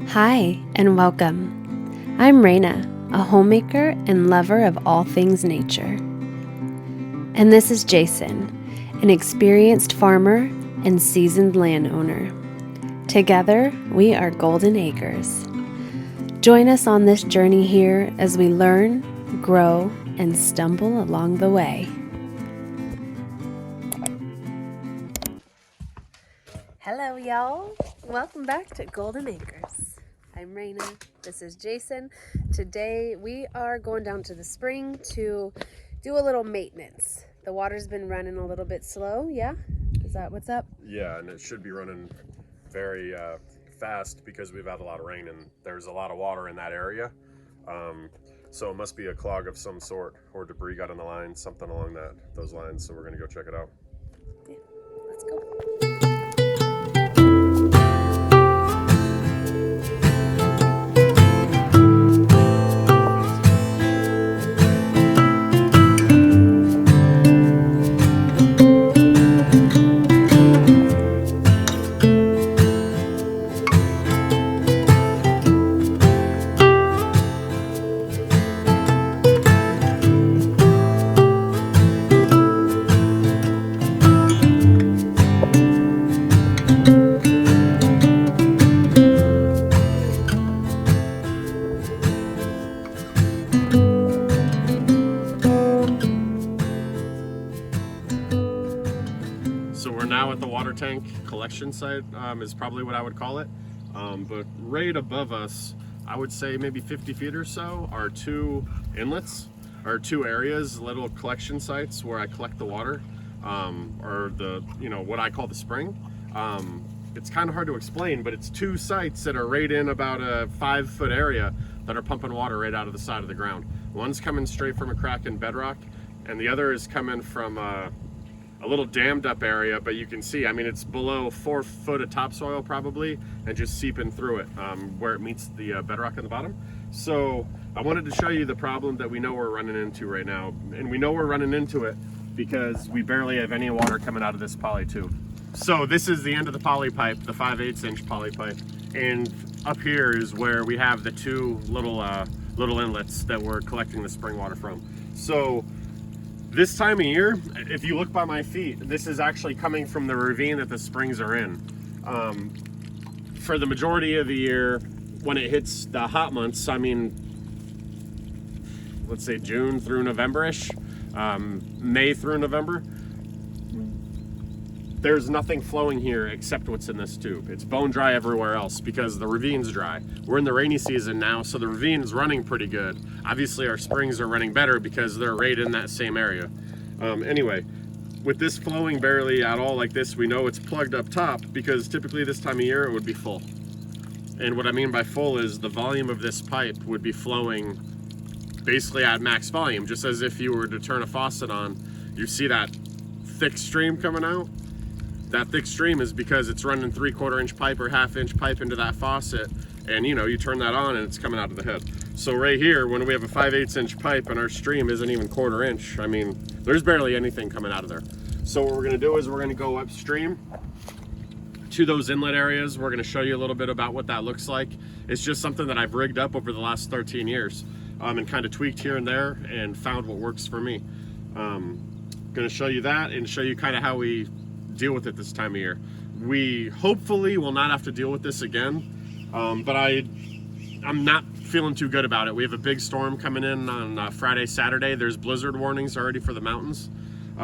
Hi, and welcome. I'm Raina, a homemaker and lover of all things nature. And this is Jason, an experienced farmer and seasoned landowner. Together, we are Golden Acres. Join us on this journey here as we learn, grow, and stumble along the way. Hello, y'all. Welcome back to Golden Acres. I'm Raina. This is Jason. Today we are going down to the spring to do a little maintenance. The water's been running a little bit slow, yeah? Is that what's up? Yeah, and it should be running very fast because we've had a lot of rain and there's a lot of water in that area. So it must be a clog of some sort or debris got in the line, something along those lines. So we're gonna go check it out. Yeah, let's go. So we're now at the water tank collection site, is probably what I would call it. But right above us, I would say maybe 50 feet or so, are two inlets, or two areas, little collection sites where I collect the water, or what I call the spring. It's kind of hard to explain, but it's two sites that are right in about a 5-foot area that are pumping water right out of the side of the ground. One's coming straight from a crack in bedrock, and the other is coming from a little dammed up area, but you can see, it's below 4 foot of topsoil probably, and just seeping through it where it meets the bedrock on the bottom. So I wanted to show you the problem that we know we're running into right now. And we know we're running into it because we barely have any water coming out of this poly tube. So this is the end of the poly pipe, the 5/8 inch poly pipe. And up here is where we have the two little inlets that we're collecting the spring water from. So this time of year, if you look by my feet, this is actually coming from the ravine that the springs are in. For the majority of the year, when it hits the hot months, let's say June through November-ish, May through November, there's nothing flowing here except what's in this tube. It's bone dry everywhere else because the ravine's dry. We're in the rainy season now, so the ravine's running pretty good. Obviously our springs are running better because they're right in that same area. Anyway, with this flowing barely at all like this, we know it's plugged up top because typically this time of year it would be full. And what I mean by full is the volume of this pipe would be flowing basically at max volume, just as if you were to turn a faucet on. You see that thick stream coming out? That thick stream is because it's running 3/4 inch pipe or 1/2 inch pipe into that faucet, and you turn that on and it's coming out of the head. So right here, when we have a 5/8 inch pipe and our stream isn't even 1/4 inch, there's barely anything coming out of there. So what we're gonna do is we're gonna go upstream to those inlet areas. We're gonna show you a little bit about what that looks like. It's just something that I've rigged up over the last 13 years and kind of tweaked here and there and found what works for me. Gonna show you that and show you kind of how we deal with it this time of year. We hopefully will not have to deal with this again, but I'm not feeling too good about it. We have a big storm coming in on Friday, Saturday. There's blizzard warnings already for the mountains.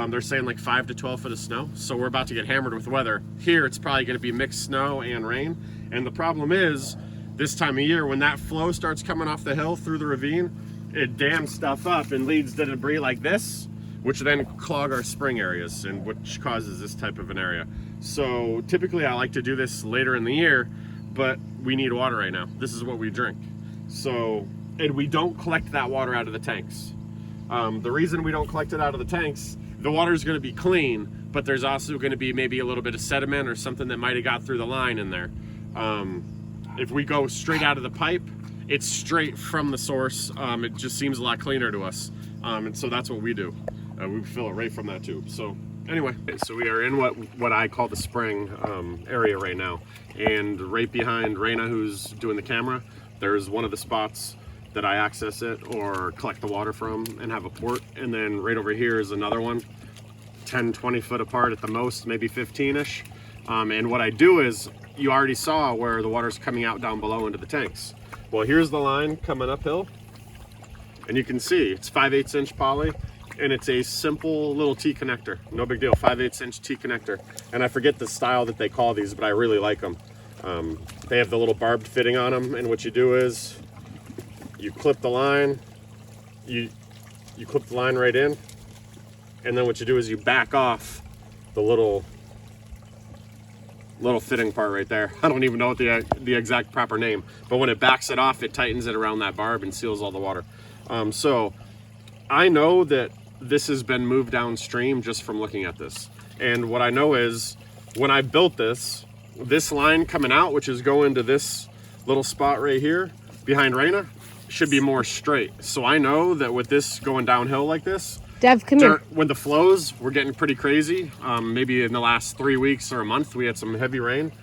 They're saying like 5 to 12 foot of snow, so we're about to get hammered with weather. Here it's probably going to be mixed snow and rain, and the problem is this time of year when that flow starts coming off the hill through the ravine, it dams stuff up and leads to debris like this, which then clog our spring areas and which causes this type of an area. So typically I like to do this later in the year, but we need water right now. This is what we drink. And we don't collect that water out of the tanks. The reason we don't collect it out of the tanks, the water is going to be clean, but there's also going to be maybe a little bit of sediment or something that might have got through the line in there. If we go straight out of the pipe, it's straight from the source. It just seems a lot cleaner to us. And so that's what we do. We fill it right from that tube. So Anyway, so we are in what I call the spring area right now, and right behind Raina, who's doing the camera, there's one of the spots that I access it or collect the water from and have a port, and then right over here is another one, 10-20 foot apart at the most, maybe 15ish. And what I do is, you already saw where the water's coming out down below into the tanks. Well, here's the line coming uphill, and you can see it's 5/8 inch poly, and it's a simple little T connector. No big deal, 5/8 inch T connector. And I forget the style that they call these, but I really like them. They have the little barbed fitting on them, and what you do is you clip the line, you clip the line right in, and then what you do is you back off the little fitting part right there. I don't even know what the exact proper name, but when it backs it off, it tightens it around that barb and seals all the water. So I know that this has been moved downstream just from looking at this. And what I know is, when I built this line coming out, which is going to this little spot right here behind Raina, should be more straight. So I know that with this going downhill like this, Dev, come here. when the flows were getting pretty crazy, maybe in the last 3 weeks or a month, we had some heavy rain.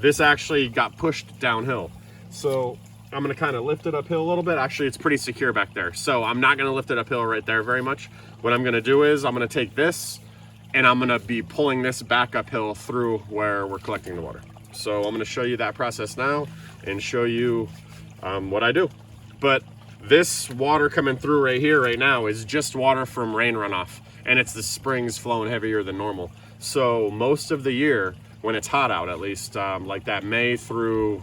This actually got pushed downhill. So I'm gonna kind of lift it uphill a little bit. Actually, it's pretty secure back there. So I'm not gonna lift it uphill right there very much. What I'm gonna do is I'm gonna take this and I'm gonna be pulling this back uphill through where we're collecting the water. So I'm gonna show you that process now and show you what I do. But this water coming through right here right now is just water from rain runoff, and it's the springs flowing heavier than normal. So most of the year, when it's hot out, at least like that May through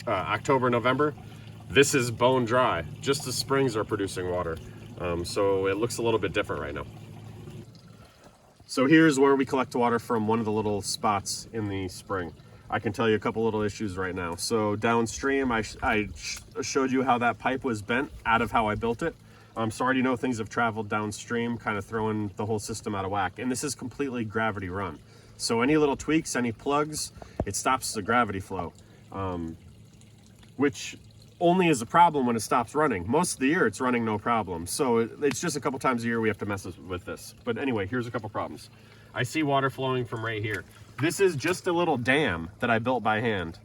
October, November, this is bone dry. Just the springs are producing water. So it looks a little bit different right now. So here's where we collect water from, one of the little spots in the spring. I can tell you a couple little issues right now. So downstream, I showed you how that pipe was bent out of how I built it. So I already know things have traveled downstream, kind of throwing the whole system out of whack. And this is completely gravity run. So any little tweaks, any plugs, it stops the gravity flow, which only is a problem when it stops running. Most of the year it's running no problem. So it's just a couple times a year we have to mess with this. But anyway, here's a couple problems. I see water flowing from right here. This is just a little dam that I built by hand.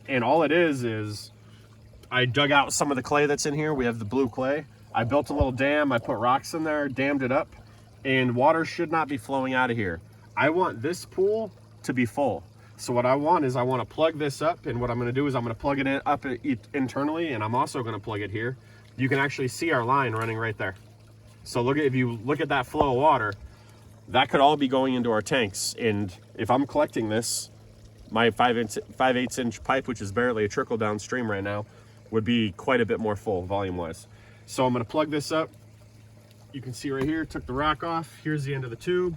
And all it is I dug out some of the clay that's in here. We have the blue clay. I built a little dam, I put rocks in there, dammed it up, and water should not be flowing out of here. I want this pool to be full. So what I want is I want to plug this up, and what I'm going to do is I'm going to plug it in up internally, and I'm also going to plug it here. You can actually see our line running right there. So if you look at that flow of water, that could all be going into our tanks. And if I'm collecting this, my 5/8 inch pipe, which is barely a trickle downstream right now, would be quite a bit more full volume wise. So I'm going to plug this up. You can see right here, took the rock off. Here's the end of the tube.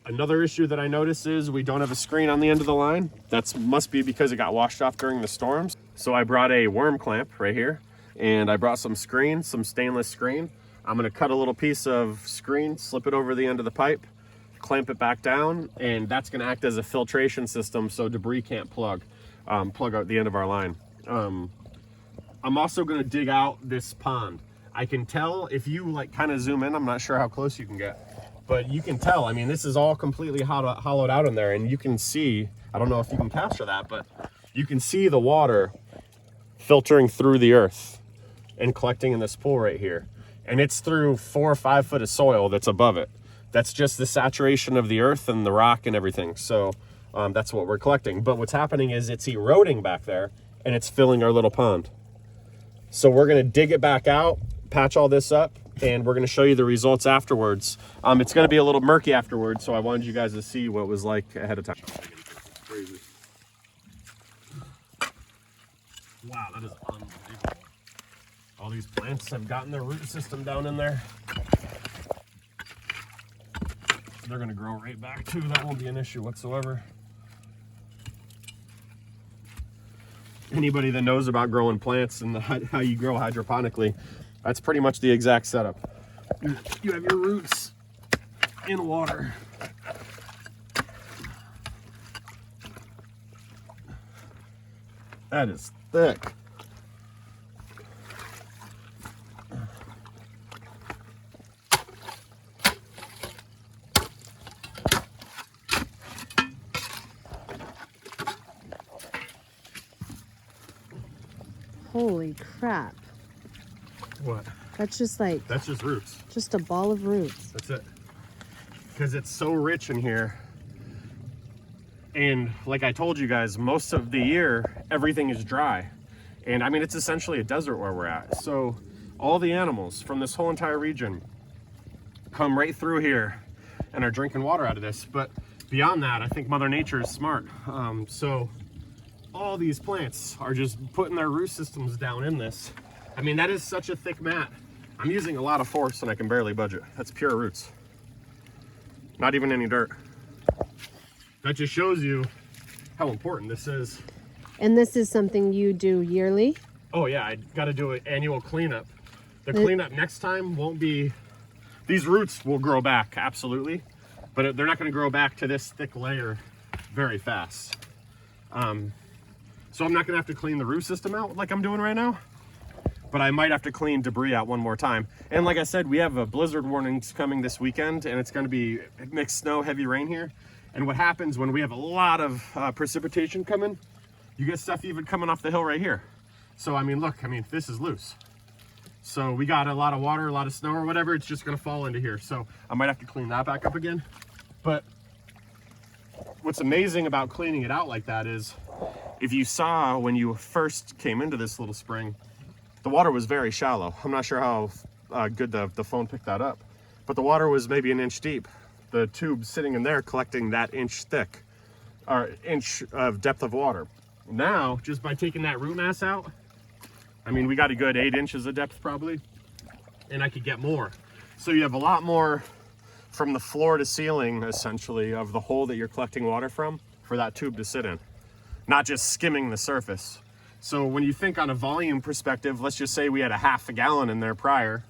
Another issue that I noticed is we don't have a screen on the end of the line. That must be because it got washed off during the storms. So I brought a worm clamp right here, and I brought some screen, some stainless screen. I'm gonna cut a little piece of screen, slip it over the end of the pipe, clamp it back down, and that's gonna act as a filtration system so debris can't plug out the end of our line. I'm also gonna dig out this pond. I can tell if you like kind of zoom in, I'm not sure how close you can get, but you can tell, I mean, this is all completely hollowed out in there, and you can see, I don't know if you can capture that, but you can see the water filtering through the earth and collecting in this pool right here. And it's through 4 or 5 foot of soil that's above it. That's just the saturation of the earth and the rock and everything. So that's what we're collecting. But what's happening is it's eroding back there and it's filling our little pond. So we're gonna dig it back out, patch all this up, and we're gonna show you the results afterwards. It's gonna be a little murky afterwards, so I wanted you guys to see what it was like ahead of time. Crazy. Wow, that is unbelievable. All these plants have gotten their root system down in there. They're gonna grow right back too. That won't be an issue whatsoever. Anybody that knows about growing plants and how you grow hydroponically, that's pretty much the exact setup. You have your roots in water. That is thick. Holy crap. What? That's just like, That's just roots. just a ball of roots. That's it. Because it's so rich in here. And like I told you guys, most of the year, everything is dry. And I mean, it's essentially a desert where we're at. So all the animals from this whole entire region come right through here and are drinking water out of this. But beyond that, I think Mother Nature is smart. So all these plants are just putting their root systems down in this. I mean, that is such a thick mat. I'm using a lot of force and I can barely budge it. That's pure roots. Not even any dirt. That just shows you how important this is. And this is something you do yearly? Oh yeah, I gotta do an annual cleanup. The cleanup next time won't be, these roots will grow back, absolutely. But they're not gonna grow back to this thick layer very fast. So I'm not gonna have to clean the root system out like I'm doing right now. But I might have to clean debris out one more time. And like I said, we have a blizzard warnings coming this weekend, and it's gonna be mixed snow, heavy rain here. And what happens when we have a lot of precipitation coming, you get stuff even coming off the hill right here. So I mean, look, I mean, this is loose. So we got a lot of water, a lot of snow or whatever, it's just gonna fall into here. So I might have to clean that back up again. But what's amazing about cleaning it out like that is, if you saw when you first came into this little spring, the water was very shallow. I'm not sure how good the phone picked that up, but the water was maybe an inch deep. The tube sitting in there collecting that inch thick, or inch of depth of water. Now, just by taking that root mass out, I mean, we got a good 8 inches of depth probably, and I could get more. So you have a lot more from the floor to ceiling, essentially, of the hole that you're collecting water from for that tube to sit in, not just skimming the surface. So when you think on a volume perspective, let's just say we had a half a gallon in there prior.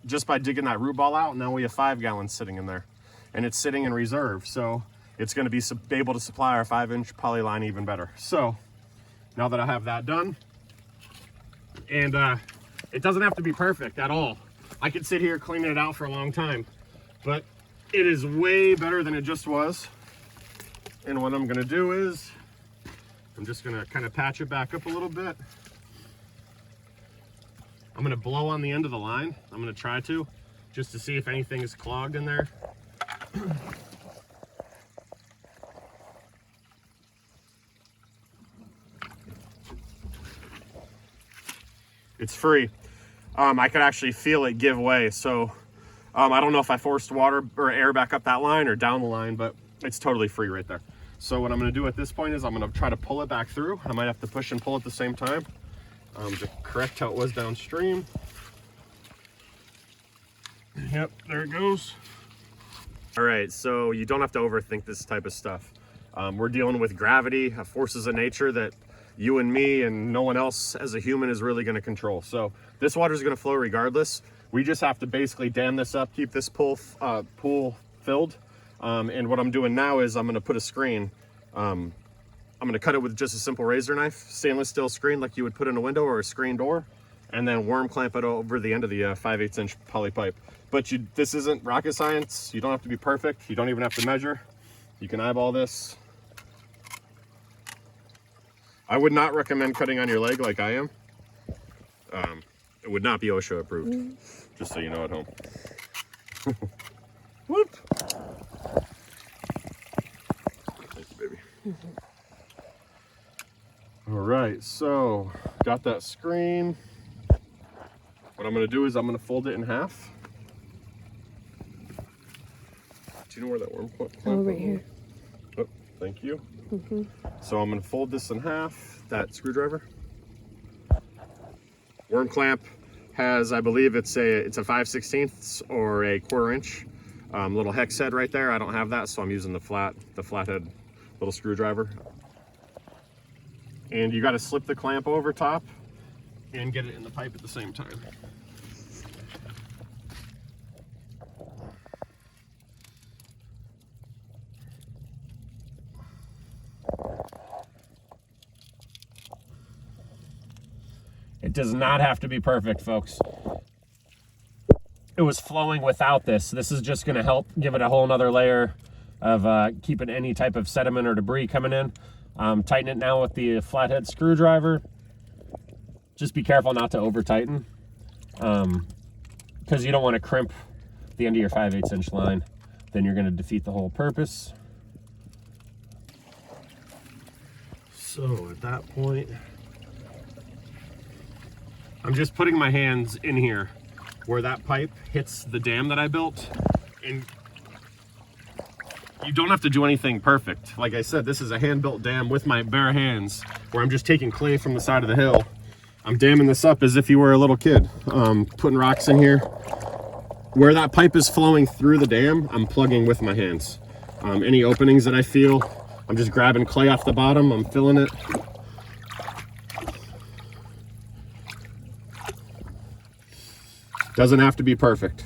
Just by digging that root ball out, now we have 5 gallons sitting in there, and it's sitting in reserve. So it's going to be able to supply our 5-inch poly line even better. So now that I have that done, and it doesn't have to be perfect at all. I could sit here cleaning it out for a long time, but it is way better than it just was. And what I'm going to do is, I'm just going to kind of patch it back up a little bit. I'm gonna blow on the end of the line. I'm gonna try to, just to see if anything is clogged in there. It's free. I could actually feel it give way. So I don't know if I forced water or air back up that line or down the line, but it's totally free right there. So what I'm gonna do at this point is I'm gonna try to pull it back through. I might have to push and pull at the same time to correct how it was downstream. Yep, there it goes. All right, so you don't have to overthink this type of stuff. We're dealing with gravity, forces of nature that you and me and no one else as a human is really gonna control. So this water is gonna flow regardless. We just have to basically dam this up, keep this pool filled. And what I'm doing now is I'm gonna put a screen. I'm gonna cut it with just a simple razor knife, stainless steel screen like you would put in a window or a screen door, and then worm clamp it over the end of the 5/8 inch poly pipe. But this isn't rocket science. You don't have to be perfect. You don't even have to measure. You can eyeball this. I would not recommend cutting on your leg like I am. It would not be OSHA approved, just so you know at home. Whoop. Thank you, baby. All right, so got that screen. What I'm gonna do is I'm gonna fold it in half. Do you know where that worm clamp? Oh, right here. Oh, thank you. So I'm gonna fold this in half, that screwdriver. Worm clamp has, I believe it's a 5/16 or a 1/4 inch little hex head right there. I don't have that, so I'm using the flathead little screwdriver. And you got to slip the clamp over top and get it in the pipe at the same time. It does not have to be perfect, folks. It was flowing without this. This is just going to help give it a whole nother layer of keeping any type of sediment or debris coming in. Tighten it now with the flathead screwdriver. Just be careful not to over tighten, because you don't want to crimp the end of your 5/8 inch line. Then you're going to defeat the whole purpose. So at that point, I'm just putting my hands in here where that pipe hits the dam that I built, and you don't have to do anything perfect. Like I said, this is a hand-built dam with my bare hands, where I'm just taking clay from the side of the hill. I'm damming this up as if you were a little kid. Putting rocks in here. Where that pipe is flowing through the dam, I'm plugging with my hands. Any openings that I feel, I'm just grabbing clay off the bottom, I'm filling it. Doesn't have to be perfect.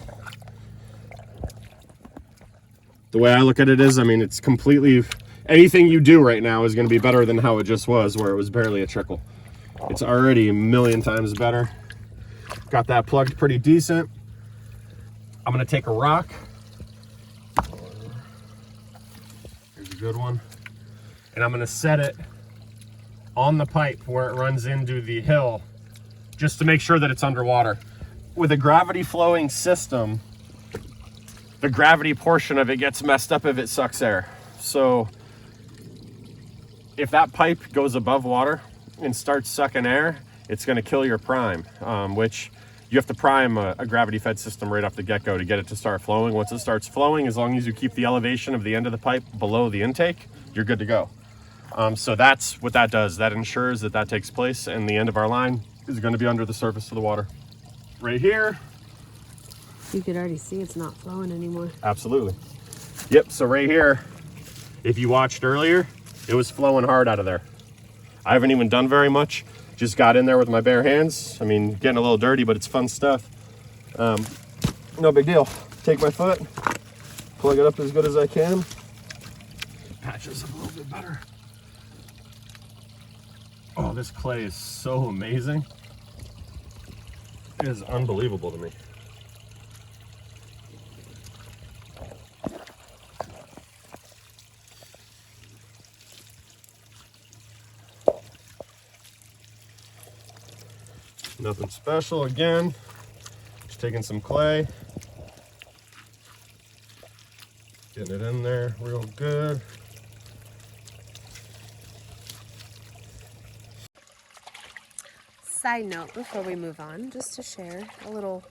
The way I look at it is, I mean, it's completely, anything you do right now is going to be better than how it just was, where it was barely a trickle. It's already a million times better. Got that plugged pretty decent. I'm going to take a rock. Here's a good one. And I'm going to set it on the pipe where it runs into the hill, just to make sure that it's underwater. With a gravity flowing system, the gravity portion of it gets messed up if it sucks air. So if that pipe goes above water and starts sucking air, it's going to kill your prime, which you have to prime a gravity fed system right off the get-go to get it to start flowing. Once it starts flowing, as long as you keep the elevation of the end of the pipe below the intake, you're good to go. So that's what that does. That ensures that that takes place, and the end of our line is going to be under the surface of the water. Right here. You could already see it's not flowing anymore. Absolutely. Yep, so right here, if you watched earlier, it was flowing hard out of there. I haven't even done very much. Just got in there with my bare hands. I mean, getting a little dirty, but it's fun stuff. No big deal. Take my foot, plug it up as good as I can. Patches up a little bit better. Oh, this clay is so amazing. It is unbelievable to me. Nothing special again. Just taking some clay. Getting it in there real good. Side note before we move on, just to share a little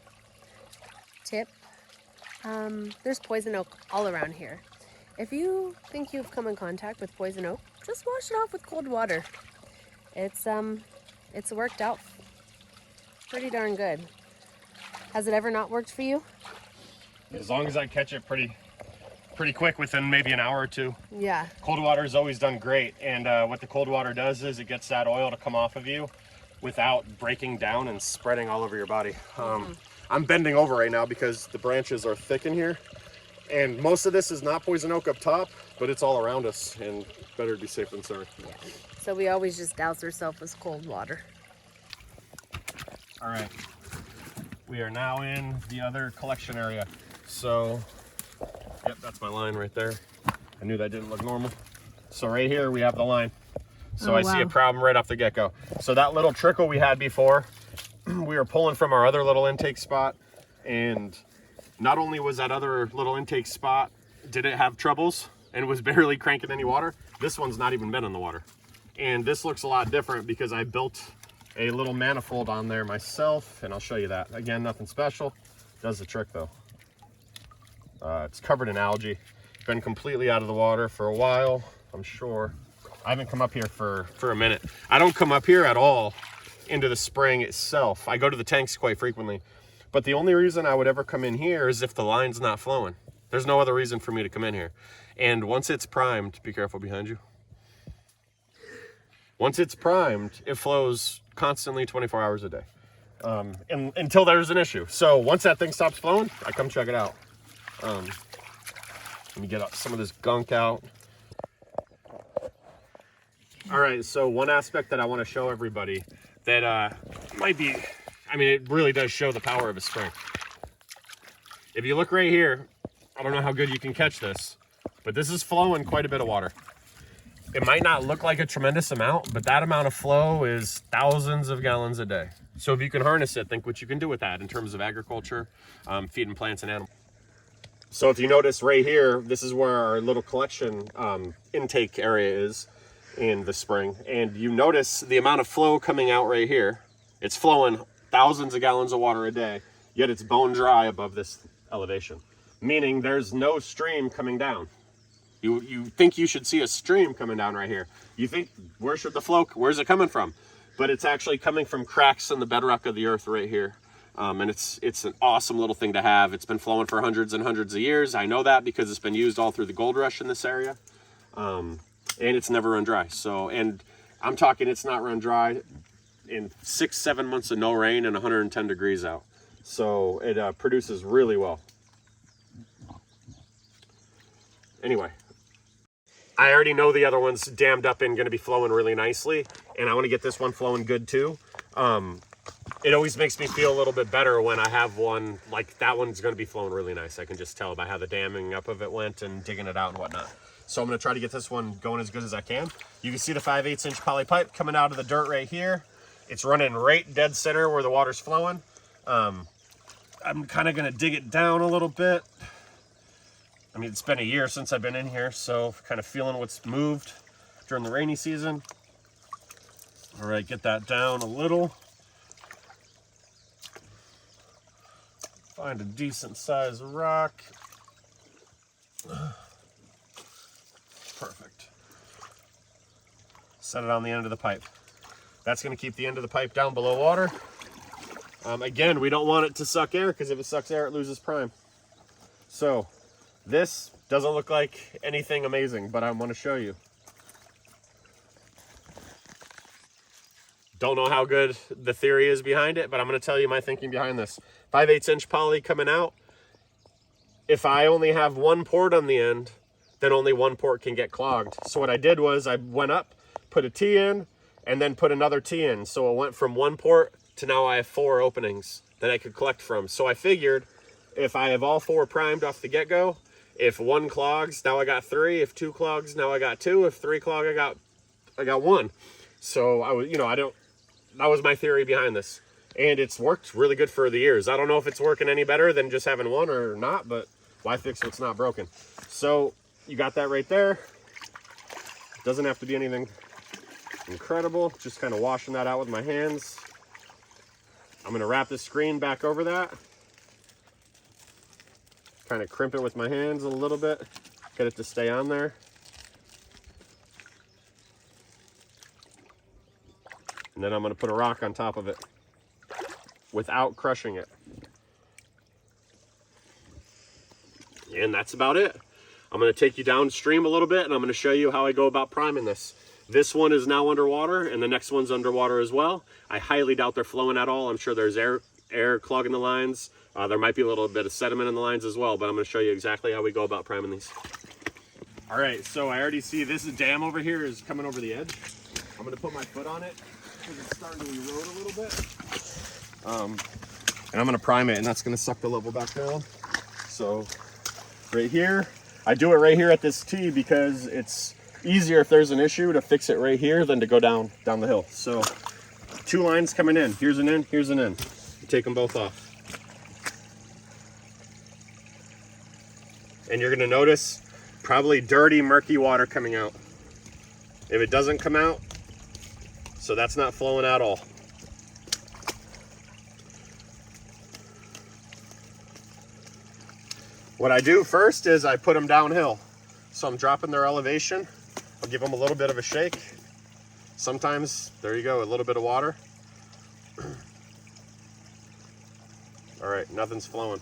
tip. There's poison oak all around here. If you think you've come in contact with poison oak, just wash it off with cold water. It's worked out pretty darn good. Has it ever not worked for you? As long as I catch it pretty quick, within maybe an hour or two. Yeah. Cold water has always done great, and what the cold water does is it gets that oil to come off of you without breaking down and spreading all over your body. I'm bending over right now because the branches are thick in here, and most of this is not poison oak up top, but it's all around us, and better to be safe than sorry. Yeah. So we always just douse ourselves with cold water. All right, we are now in the other collection area. So, yep, that's my line right there. I knew that didn't look normal. So right here we have the line. So I see a problem right off the get-go. So that little trickle we had before, we were pulling from our other little intake spot, and not only was that other little intake spot, did it have troubles and was barely cranking any water, this one's not even been in the water. And this looks a lot different because I built a little manifold on there myself, and I'll show you that. Again, nothing special, does the trick though. It's covered in algae, been completely out of the water for a while, I'm sure. I haven't come up here for a minute. I don't come up here at all into the spring itself. I go to the tanks quite frequently, but the only reason I would ever come in here is if the line's not flowing. There's no other reason for me to come in here. And once it's primed, be careful behind you. Once it's primed, it flows constantly 24 hours a day, and until there's an issue. So once that thing stops flowing, I come check it out. Let me get some of this gunk out. All right, so one aspect that I want to show everybody that might be, I mean, it really does show the power of a spring. If you look right here, I don't know how good you can catch this, but this is flowing quite a bit of water. It might not look like a tremendous amount, but that amount of flow is thousands of gallons a day. So if you can harness it, think what you can do with that in terms of agriculture, feeding plants and animals. So if you notice right here, this is where our little collection intake area is in the spring. And you notice the amount of flow coming out right here. It's flowing thousands of gallons of water a day, yet it's bone dry above this elevation, meaning there's no stream coming down. You think you should see a stream coming down right here. You think, where's it coming from? But it's actually coming from cracks in the bedrock of the earth right here. And it's an awesome little thing to have. It's been flowing for hundreds and hundreds of years. I know that because it's been used all through the gold rush in this area. And it's never run dry. So, and I'm talking it's not run dry in 6-7 months of no rain and 110 degrees out. So it produces really well. Anyway, I already know the other one's dammed up and going to be flowing really nicely, and I want to get this one flowing good too. It always makes me feel a little bit better when I have one like that one's going to be flowing really nice. I can just tell by how the damming up of it went and digging it out and whatnot. So I'm going to try to get this one going as good as I can. You can see the 5/8 inch poly pipe coming out of the dirt right here. It's running right dead center where the water's flowing. I'm kind of going to dig it down a little bit. I mean, it's been a year since I've been in here, so kind of feeling what's moved during the rainy season. All right, get that down a little. Find a decent size rock. Perfect. Set it on the end of the pipe. That's going to keep the end of the pipe down below water. Again, we don't want it to suck air, because if it sucks air, it loses prime. So this doesn't look like anything amazing, but I want to show you. Don't know how good the theory is behind it, but I'm going to tell you my thinking behind this. 5/8 inch poly coming out. If I only have one port on the end, then only one port can get clogged. So what I did was I went up, put a T in, and then put another T in. So it went from one port to now I have 4 openings that I could collect from. So I figured if I have all 4 primed off the get-go, if 1 clogs, now I got 3. If 2 clogs, now I got 2. If 3 clog, I got 1. So I was, that was my theory behind this. And it's worked really good for the years. I don't know if it's working any better than just having 1 or not, but why fix what's not broken? So you got that right there. Doesn't have to be anything incredible. Just kind of washing that out with my hands. I'm going to wrap this screen back over that. Kind of crimp it with my hands a little bit. Get it to stay on there. And then I'm going to put a rock on top of it without crushing it. And that's about it. I'm going to take you downstream a little bit, and I'm going to show you how I go about priming this. This one is now underwater, and the next one's underwater as well. I highly doubt they're flowing at all. I'm sure there's air clogging the lines. There might be a little bit of sediment in the lines as well, but I'm going to show you exactly how we go about priming these. All right, so I already see this dam over here is coming over the edge. I'm going to put my foot on it because it's starting to erode a little bit. And I'm going to prime it, and that's going to suck the level back down. So right here, I do it right here at this T because it's easier if there's an issue to fix it right here than to go down the hill. So 2 lines coming in. Here's an in, here's an in. You take them both off. And you're going to notice probably dirty, murky water coming out. If it doesn't come out, so that's not flowing at all. What I do first is I put them downhill. So I'm dropping their elevation. I'll give them a little bit of a shake. Sometimes, there you go, a little bit of water. All right, nothing's flowing.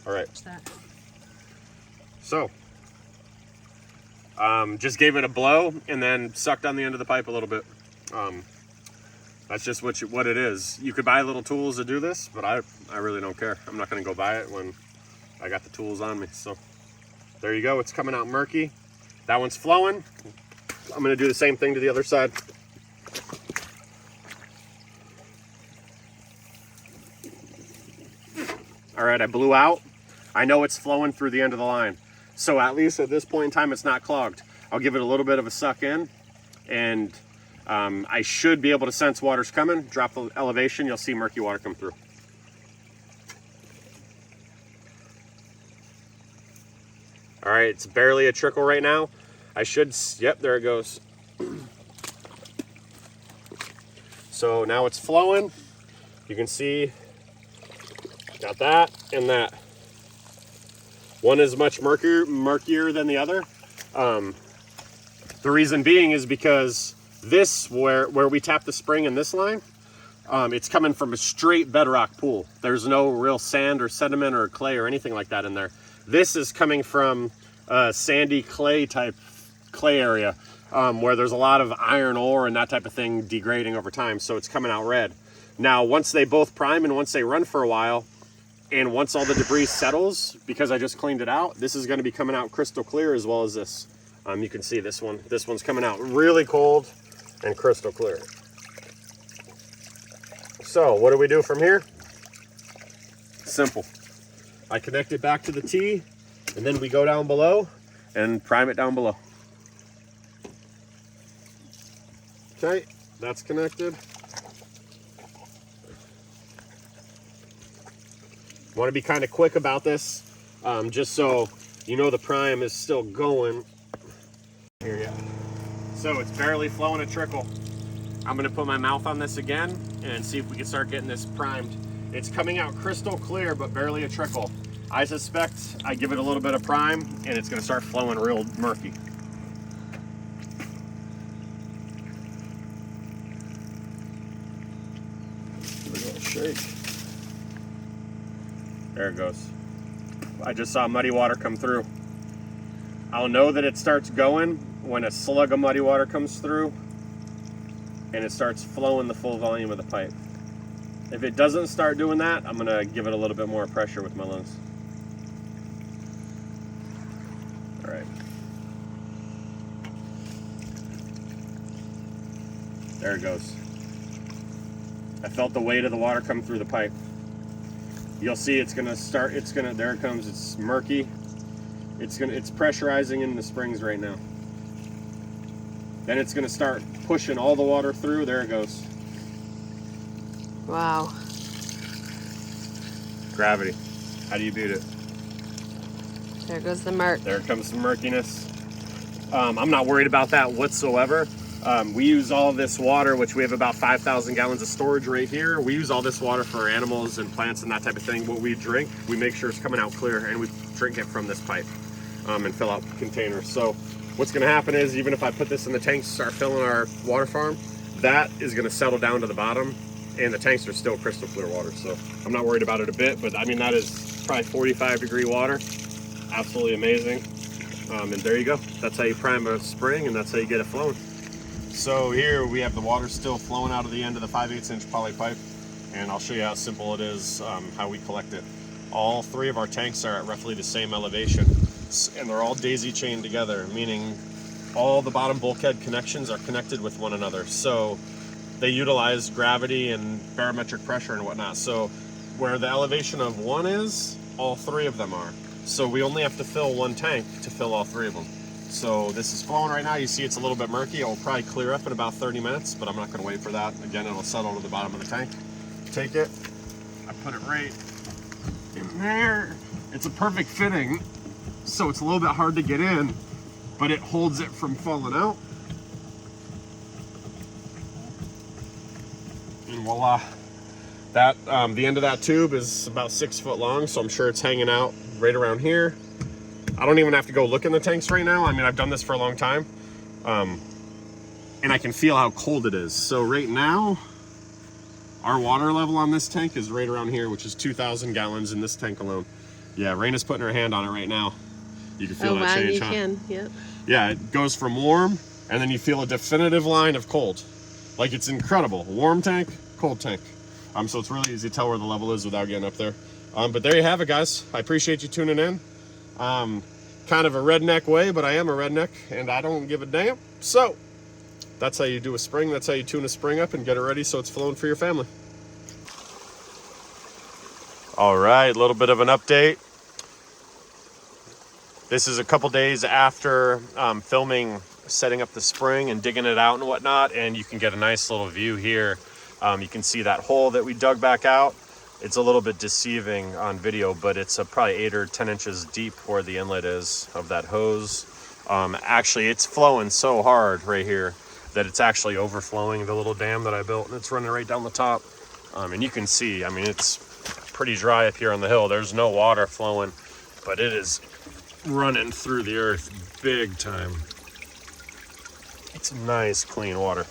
All right. So, just gave it a blow and then sucked on the end of the pipe a little bit. That's just what it is. You could buy little tools to do this, but I really don't care. I'm not going to go buy it when I got the tools on me. So there you go. It's coming out murky. That one's flowing. I'm going to do the same thing to the other side. All right, I blew out. I know it's flowing through the end of the line. So at least at this point in time, it's not clogged. I'll give it a little bit of a suck in, and I should be able to sense water's coming. Drop the elevation, you'll see murky water come through. All right, it's barely a trickle right now. I should, yep, there it goes. So now it's flowing. You can see, got that and that. One is much murkier than the other. The reason being is because this, where we tap the spring in this line, it's coming from a straight bedrock pool. There's no real sand or sediment or clay or anything like that in there. This is coming from a sandy clay area where there's a lot of iron ore and that type of thing degrading over time, so it's coming out red. Now, once they both prime and once they run for a while, and once all the debris settles, because I just cleaned it out, this is going to be coming out crystal clear, as well as this. You can see this one. This one's coming out really cold and crystal clear. So what do we do from here? Simple. I connect it back to the T, and then we go down below and prime it down below. Okay, that's connected. Want to be kind of quick about this, just so you know the prime is still going. Here, yeah. So it's barely flowing a trickle. I'm going to put my mouth on this again and see if we can start getting this primed. It's coming out crystal clear, but barely a trickle. I suspect I give it a little bit of prime and it's going to start flowing real murky. Give it a little shake. There it goes. I just saw muddy water come through. I'll know that it starts going when a slug of muddy water comes through and it starts flowing the full volume of the pipe. If it doesn't start doing that, I'm gonna give it a little bit more pressure with my lungs. All right. There it goes. I felt the weight of the water come through the pipe. You'll see it's gonna start, there it comes, it's murky. It's pressurizing in the springs right now. Then it's gonna start pushing all the water through, there it goes. Wow. Gravity, how do you beat it? There goes the murk. There comes some murkiness. I'm not worried about that whatsoever. We use all this water, which we have about 5,000 gallons of storage right here. We use all this water for animals and plants and that type of thing. What we drink, we make sure it's coming out clear, and we drink it from this pipe and fill out containers. So what's gonna happen is, even if I put this in the tanks, start filling our water farm, that is gonna settle down to the bottom, and the tanks are still crystal clear water. So I'm not worried about it a bit, but I mean, that is probably 45-degree water. Absolutely amazing. And there you go. That's how you prime a spring, and that's how you get it flowing. So here we have the water still flowing out of the end of the 5/8 inch poly pipe, and I'll show you how simple it is, how we collect it. All three of our tanks are at roughly the same elevation, and they're all daisy chained together, meaning all the bottom bulkhead connections are connected with one another. So they utilize gravity and barometric pressure and whatnot. So where the elevation of one is, all three of them are. So we only have to fill one tank to fill all three of them. So this is flowing right now. You see it's a little bit murky. It will probably clear up in about 30 minutes, but I'm not going to wait for that. Again, it'll settle to the bottom of the tank. Take it. I put it right in there. It's a perfect fitting, so it's a little bit hard to get in, but it holds it from falling out. And voila. That the end of that tube is about 6 foot long, so I'm sure it's hanging out right around here. I don't even have to go look in the tanks right now. I mean, I've done this for a long time, and I can feel how cold it is. So right now, our water level on this tank is right around here, which is 2,000 gallons in this tank alone. Yeah, Raina's putting her hand on it right now. You can feel that change, you can, yep. Yeah, it goes from warm, and then you feel a definitive line of cold. Like, it's incredible. Warm tank, cold tank. So it's really easy to tell where the level is without getting up there. But there you have it, guys. I appreciate you tuning in. Kind of a redneck way, but I am a redneck, and I don't give a damn. So that's how you do a spring. That's how you tune a spring up and get it ready so it's flowing for your family. All right, a little bit of an update. This is a couple days after filming, setting up the spring and digging it out and whatnot, and you can get a nice little view here. You can see that hole that we dug back out. It's a little bit deceiving on video, but it's probably 8 or 10 inches deep where the inlet is of that hose. Actually, it's flowing so hard right here that it's actually overflowing the little dam that I built, and it's running right down the top. And you can see, I mean, it's pretty dry up here on the hill. There's no water flowing, but it is running through the earth big time. It's nice, clean water.